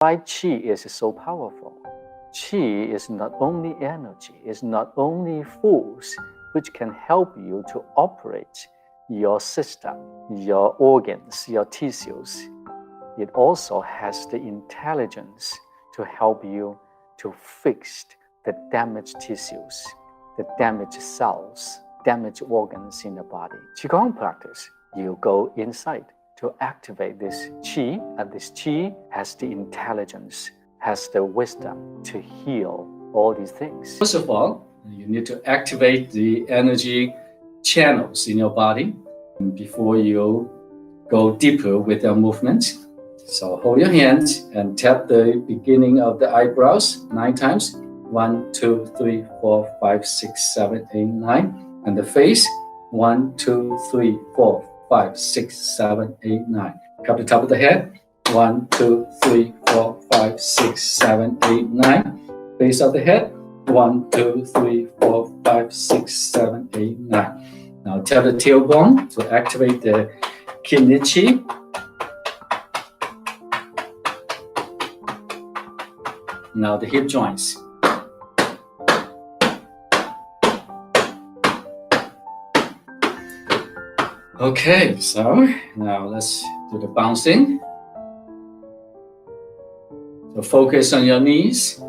Why Qi is so powerful? Qi is not only energy, it's not only force which can help you to operate your system, your organs, your tissues. It also has the intelligence to help you to fix the damaged tissues, the damaged cells, damaged organs in the body. Qigong practice, you go inside to activate this Qi, and this Qi has the intelligence, has the wisdom to heal all these things. First of all, you need to activate the energy channels in your body before you go deeper with your movement. So hold your hands and tap the beginning of the eyebrows 9 times. 1, 2, 3, 4, 5, 6, 7, 8, 9. And the face, 1, 2, 3, 4, 5, 6, 7, 8, 9. Cup the top of the head, 1, 2, 3, 4, 5, 6, 7, 8, 9. Base of the head, 1, 2, 3, 4, 5, 6, 7, 8, 9. Now tap the tailbone to activate the kidney Qi. Now the hip joints. Okay, so now let's do the bouncing. So focus on your knees.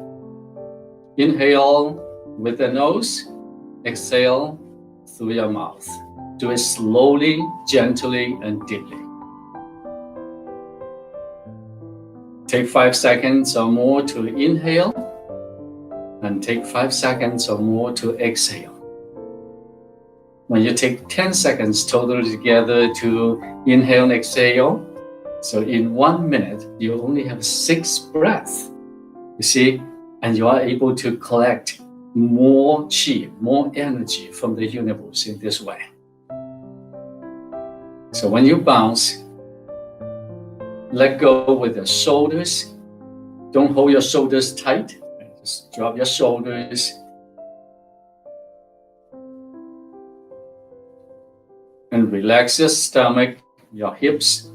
Inhale with the nose. Exhale through your mouth. Do it slowly, gently, and deeply. Take 5 seconds or more to inhale, and take 5 seconds or more to exhale. When you take 10 seconds total together to inhale and exhale, so in 1 minute, you only have 6 breaths, you see, and you are able to collect more Qi, more energy from the universe in this way. So when you bounce, let go with the shoulders. Don't hold your shoulders tight. Just drop your shoulders. And relax your stomach, your hips.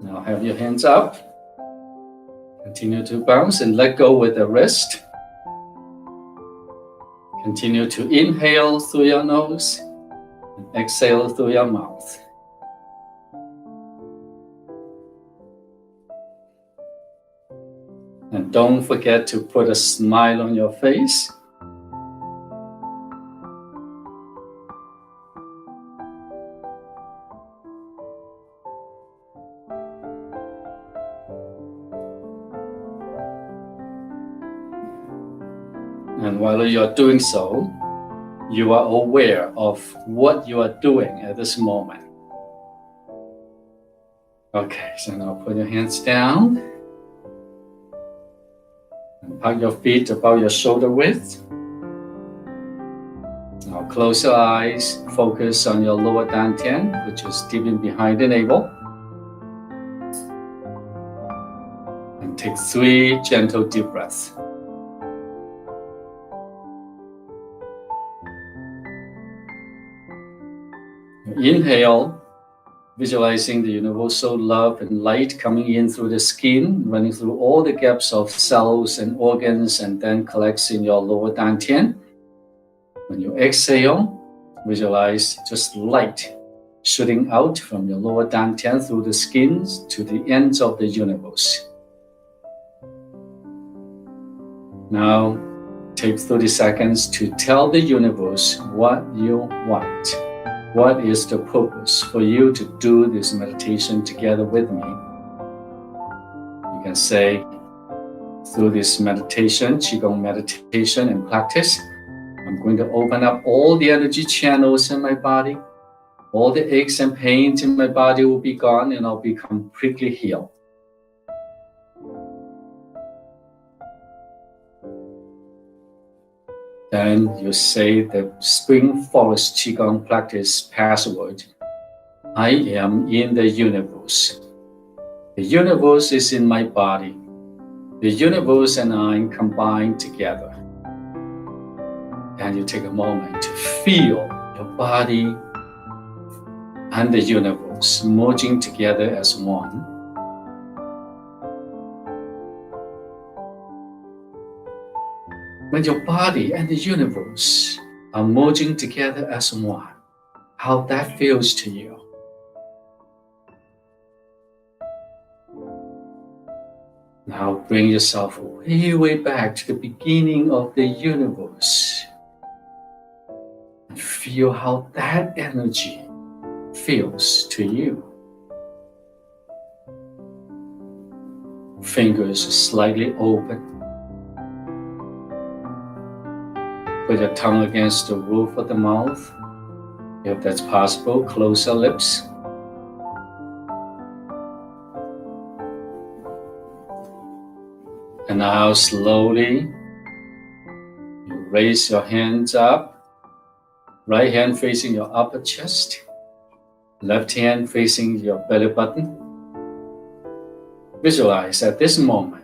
Now have your hands up. Continue to bounce and let go with the wrist. Continue to inhale through your nose and exhale through your mouth. And don't forget to put a smile on your face. And while you are doing so, you are aware of what you are doing at this moment. Okay, so now put your hands down. And hug your feet about your shoulder width. Now close your eyes, focus on your lower dantian, which is deep in behind the navel. And take 3 gentle deep breaths. Inhale, visualizing the universal love and light coming in through the skin, running through all the gaps of cells and organs, and then collects in your lower dantian. When you exhale, visualize just light shooting out from your lower dantian through the skin to the ends of the universe. Now, take 30 seconds to tell the universe what you want. What is the purpose for you to do this meditation together with me? You can say, through this meditation, Qigong meditation and practice, I'm going to open up all the energy channels in my body. All the aches and pains in my body will be gone, and I'll be completely healed. Then you say the Spring Forest Qigong practice password. I am in the universe. The universe is in my body. The universe and I combine together. And you take a moment to feel your body and the universe merging together as one. When your body and the universe are merging together as one, how that feels to you. Now bring yourself way back to the beginning of the universe and feel how that energy feels to you. Fingers slightly open. Put your tongue against the roof of the mouth. If that's possible, close your lips. And now slowly, you raise your hands up. Right hand facing your upper chest. Left hand facing your belly button. Visualize at this moment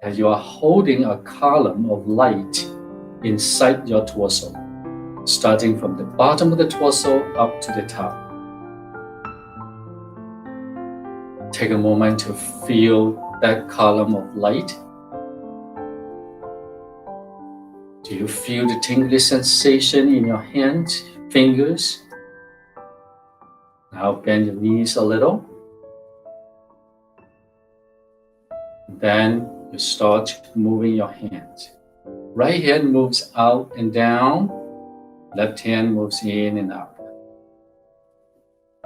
that you are holding a column of light inside your torso, starting from the bottom of the torso up to the top. Take a moment to feel that column of light. Do you feel the tingly sensation in your hands, fingers? Now bend your knees a little. Then you start moving your hands. Right hand moves out and down. Left hand moves in and out.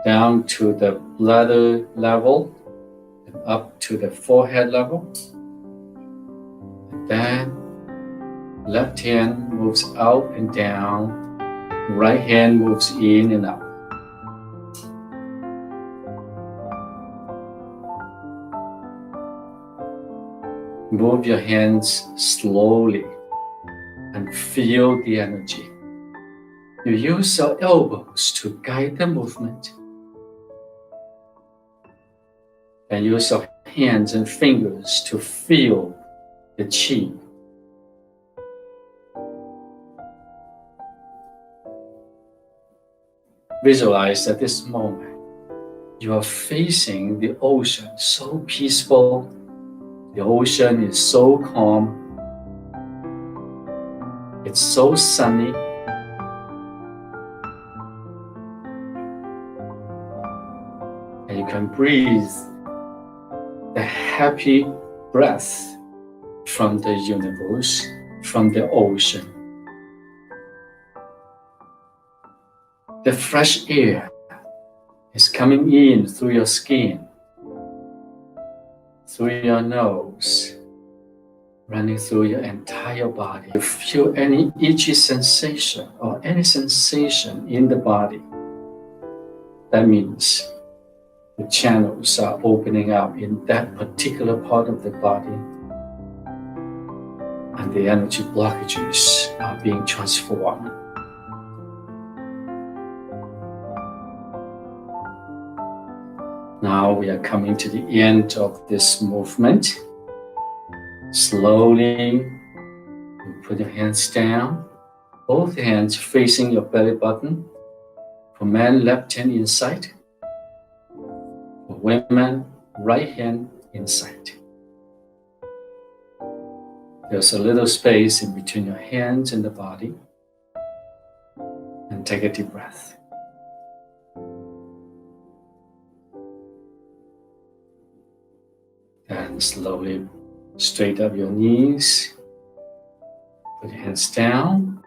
Down to the bladder level and up to the forehead level. And then left hand moves out and down. Right hand moves in and out. Move your hands slowly and feel the energy. You use your elbows to guide the movement. And use your hands and fingers to feel the qi. Visualize at this moment, you are facing the ocean, so peaceful. The ocean is so calm. It's so sunny. And you can breathe the happy breath from the universe, from the ocean. The fresh air is coming in through your skin, through your nose, running through your entire body. If you feel any itchy sensation or any sensation in the body, that means the channels are opening up in that particular part of the body, and the energy blockages are being transformed. Now we are coming to the end of this movement. Slowly, you put your hands down, both hands facing your belly button. For men, left hand inside. For women, right hand inside. There's a little space in between your hands and the body. And take a deep breath. And slowly straighten up your knees. Put your hands down.